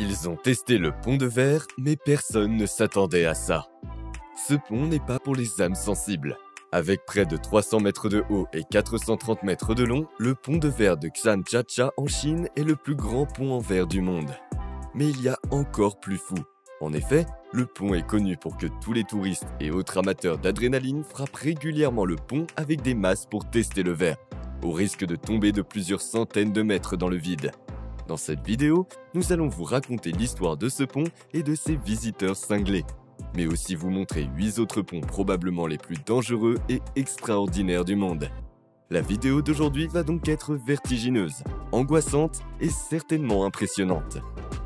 Ils ont testé le pont de verre, mais personne ne s'attendait à ça. Ce pont n'est pas pour les âmes sensibles. Avec près de 300 mètres de haut et 430 mètres de long, le pont de verre de Zhangjiajie en Chine est le plus grand pont en verre du monde. Mais il y a encore plus fou. En effet, le pont est connu pour que tous les touristes et autres amateurs d'adrénaline frappent régulièrement le pont avec des masses pour tester le verre, au risque de tomber de plusieurs centaines de mètres dans le vide. Dans cette vidéo, nous allons vous raconter l'histoire de ce pont et de ses visiteurs cinglés, mais aussi vous montrer 8 autres ponts probablement les plus dangereux et extraordinaires du monde. La vidéo d'aujourd'hui va donc être vertigineuse, angoissante et certainement impressionnante.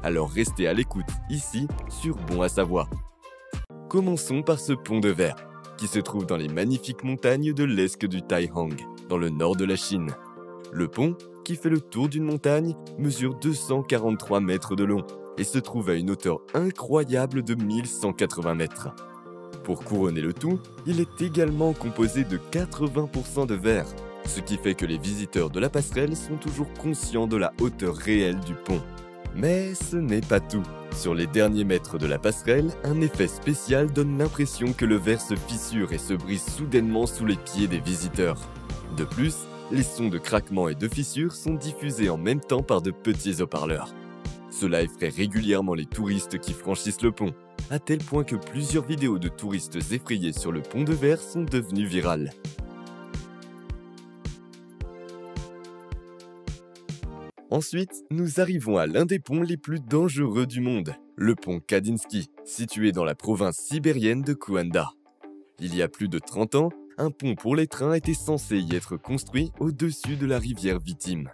Alors restez à l'écoute ici sur Bon à savoir. Commençons par ce pont de verre, qui se trouve dans les magnifiques montagnes de l'Esque du Taihang, dans le nord de la Chine. Le pont, qui fait le tour d'une montagne, mesure 243 mètres de long et se trouve à une hauteur incroyable de 1180 mètres. Pour couronner le tout, il est également composé de 80% de verre, ce qui fait que les visiteurs de la passerelle sont toujours conscients de la hauteur réelle du pont. Mais ce n'est pas tout. Sur les derniers mètres de la passerelle, un effet spécial donne l'impression que le verre se fissure et se brise soudainement sous les pieds des visiteurs. De plus, les sons de craquement et de fissures sont diffusés en même temps par de petits haut-parleurs. Cela effraie régulièrement les touristes qui franchissent le pont, à tel point que plusieurs vidéos de touristes effrayés sur le pont de verre sont devenues virales. Ensuite, nous arrivons à l'un des ponts les plus dangereux du monde, le pont Kadinsky, situé dans la province sibérienne de Kouanda. Il y a plus de 30 ans, un pont pour les trains était censé y être construit au-dessus de la rivière Vitim.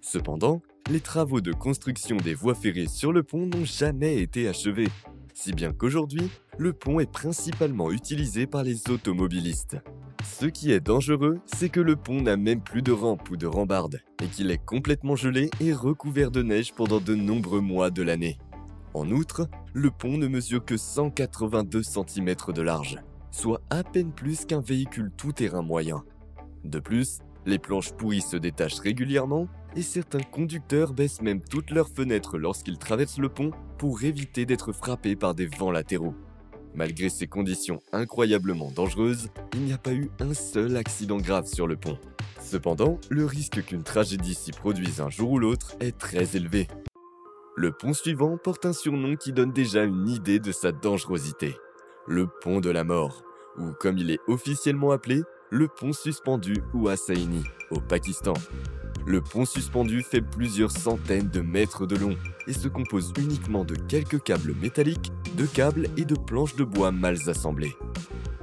Cependant, les travaux de construction des voies ferrées sur le pont n'ont jamais été achevés, si bien qu'aujourd'hui, le pont est principalement utilisé par les automobilistes. Ce qui est dangereux, c'est que le pont n'a même plus de rampe ou de rambarde, et qu'il est complètement gelé et recouvert de neige pendant de nombreux mois de l'année. En outre, le pont ne mesure que 182 cm de large, soit à peine plus qu'un véhicule tout-terrain moyen. De plus, les planches pourries se détachent régulièrement, et certains conducteurs baissent même toutes leurs fenêtres lorsqu'ils traversent le pont pour éviter d'être frappés par des vents latéraux. Malgré ces conditions incroyablement dangereuses, il n'y a pas eu un seul accident grave sur le pont. Cependant, le risque qu'une tragédie s'y produise un jour ou l'autre est très élevé. Le pont suivant porte un surnom qui donne déjà une idée de sa dangerosité. Le pont de la mort, ou comme il est officiellement appelé, le pont suspendu ou Hosseini, au Pakistan. Le pont suspendu fait plusieurs centaines de mètres de long et se compose uniquement de quelques câbles métalliques, de câbles et de planches de bois mal assemblées.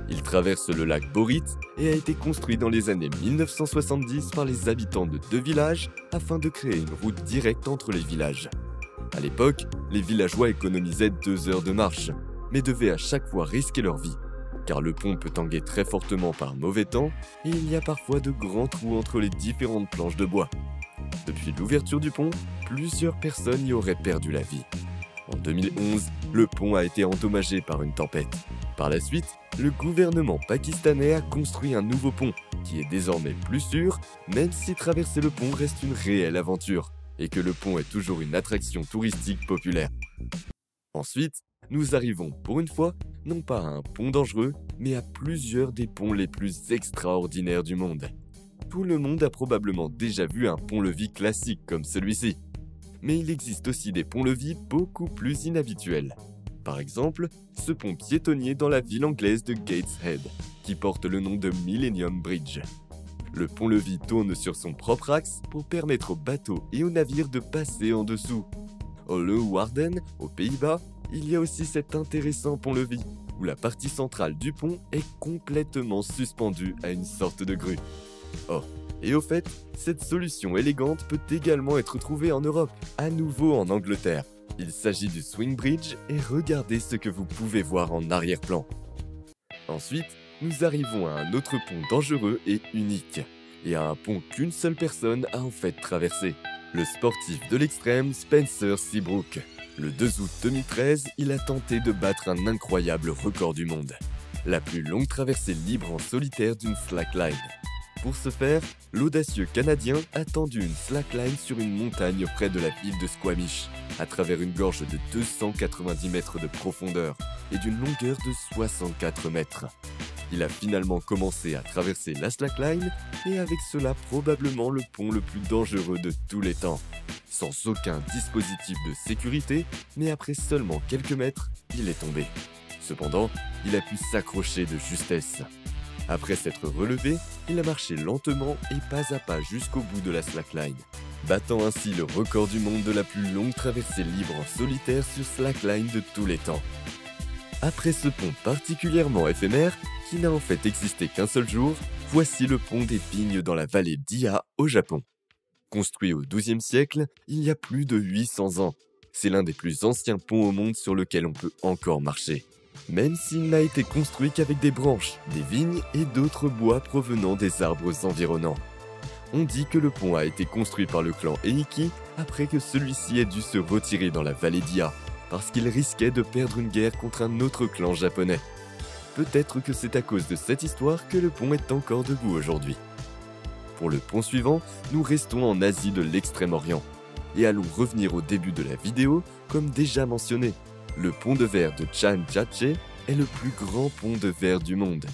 Il traverse le lac Borit et a été construit dans les années 1970 par les habitants de 2 villages afin de créer une route directe entre les villages. À l'époque, les villageois économisaient 2 heures de marche, mais devaient à chaque fois risquer leur vie, car le pont peut tanguer très fortement par mauvais temps et il y a parfois de grands trous entre les différentes planches de bois. Depuis l'ouverture du pont, plusieurs personnes y auraient perdu la vie. En 2011, le pont a été endommagé par une tempête. Par la suite, le gouvernement pakistanais a construit un nouveau pont, qui est désormais plus sûr, même si traverser le pont reste une réelle aventure, et que le pont est toujours une attraction touristique populaire. Ensuite, nous arrivons, pour une fois, non pas à un pont dangereux, mais à plusieurs des ponts les plus extraordinaires du monde. Tout le monde a probablement déjà vu un pont-levis classique comme celui-ci. Mais il existe aussi des ponts-levis beaucoup plus inhabituels. Par exemple, ce pont piétonnier dans la ville anglaise de Gateshead, qui porte le nom de Millennium Bridge. Le pont-levis tourne sur son propre axe pour permettre aux bateaux et aux navires de passer en dessous. Au Leeuwarden, aux Pays-Bas, il y a aussi cet intéressant pont-levis, où la partie centrale du pont est complètement suspendue à une sorte de grue. Oh, et au fait, cette solution élégante peut également être trouvée en Europe, à nouveau en Angleterre. Il s'agit du Swing Bridge et regardez ce que vous pouvez voir en arrière-plan. Ensuite, nous arrivons à un autre pont dangereux et unique, et à un pont qu'une seule personne a en fait traversé. Le sportif de l'extrême Spencer Seabrook. Le 2 août 2013, il a tenté de battre un incroyable record du monde. La plus longue traversée libre en solitaire d'une slackline. Pour ce faire, l'audacieux Canadien a tendu une slackline sur une montagne près de la ville de Squamish, à travers une gorge de 290 mètres de profondeur et d'une longueur de 64 mètres. Il a finalement commencé à traverser la slackline et avec cela probablement le pont le plus dangereux de tous les temps. Sans aucun dispositif de sécurité, mais après seulement quelques mètres, il est tombé. Cependant, il a pu s'accrocher de justesse. Après s'être relevé, il a marché lentement et pas à pas jusqu'au bout de la slackline, battant ainsi le record du monde de la plus longue traversée libre en solitaire sur slackline de tous les temps. Après ce pont particulièrement éphémère, qui n'a en fait existé qu'un seul jour, voici le pont des Vignes dans la vallée d'Iha au Japon. Construit au XIIe siècle, il y a plus de 800 ans. C'est l'un des plus anciens ponts au monde sur lequel on peut encore marcher. Même s'il n'a été construit qu'avec des branches, des vignes et d'autres bois provenant des arbres environnants. On dit que le pont a été construit par le clan Eiki après que celui-ci ait dû se retirer dans la vallée d'Iha, parce qu'il risquait de perdre une guerre contre un autre clan japonais. Peut-être que c'est à cause de cette histoire que le pont est encore debout aujourd'hui. Pour le pont suivant, nous restons en Asie de l'Extrême-Orient. Et allons revenir au début de la vidéo, comme déjà mentionné. Le pont de verre de Chanjache est le plus grand pont de verre du monde.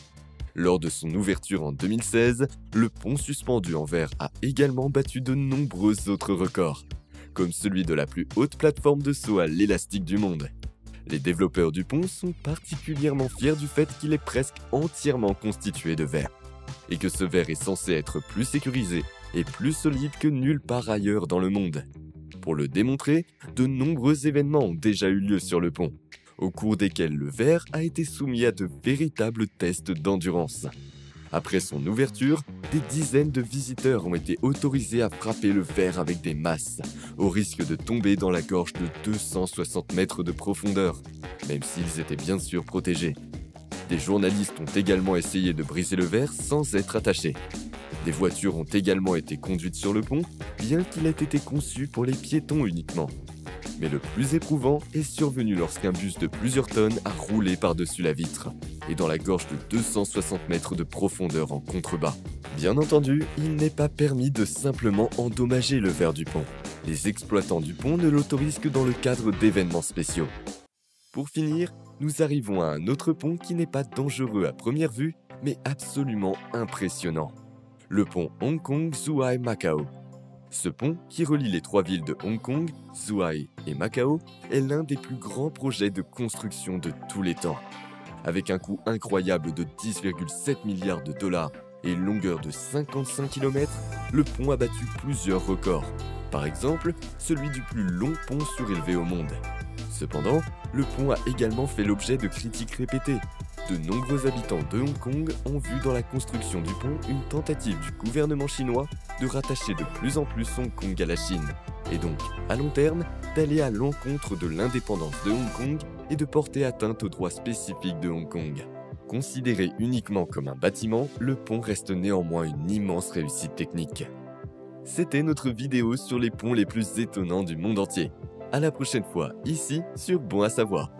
Lors de son ouverture en 2016, le pont suspendu en verre a également battu de nombreux autres records, comme celui de la plus haute plateforme de saut à l'élastique du monde. Les développeurs du pont sont particulièrement fiers du fait qu'il est presque entièrement constitué de verre, et que ce verre est censé être plus sécurisé et plus solide que nulle part ailleurs dans le monde. Pour le démontrer, de nombreux événements ont déjà eu lieu sur le pont, au cours desquels le verre a été soumis à de véritables tests d'endurance. Après son ouverture, des dizaines de visiteurs ont été autorisés à frapper le verre avec des masses, au risque de tomber dans la gorge de 260 mètres de profondeur, même s'ils étaient bien sûr protégés. Des journalistes ont également essayé de briser le verre sans être attachés. Des voitures ont également été conduites sur le pont, bien qu'il ait été conçu pour les piétons uniquement. Mais le plus éprouvant est survenu lorsqu'un bus de plusieurs tonnes a roulé par-dessus la vitre, et dans la gorge de 260 mètres de profondeur en contrebas. Bien entendu, il n'est pas permis de simplement endommager le verre du pont. Les exploitants du pont ne l'autorisent que dans le cadre d'événements spéciaux. Pour finir, nous arrivons à un autre pont qui n'est pas dangereux à première vue, mais absolument impressionnant. Le pont Hong Kong-Zhuhai-Macao. Ce pont, qui relie les trois villes de Hong Kong, Zhuhai et Macao, est l'un des plus grands projets de construction de tous les temps. Avec un coût incroyable de 10,7 milliards de dollars et une longueur de 55 km, le pont a battu plusieurs records. Par exemple, celui du plus long pont surélevé au monde. Cependant, le pont a également fait l'objet de critiques répétées. De nombreux habitants de Hong Kong ont vu dans la construction du pont une tentative du gouvernement chinois de rattacher de plus en plus Hong Kong à la Chine, et donc, à long terme, d'aller à l'encontre de l'indépendance de Hong Kong et de porter atteinte aux droits spécifiques de Hong Kong. Considéré uniquement comme un bâtiment, le pont reste néanmoins une immense réussite technique. C'était notre vidéo sur les ponts les plus étonnants du monde entier. À la prochaine fois, ici, sur Bon à savoir.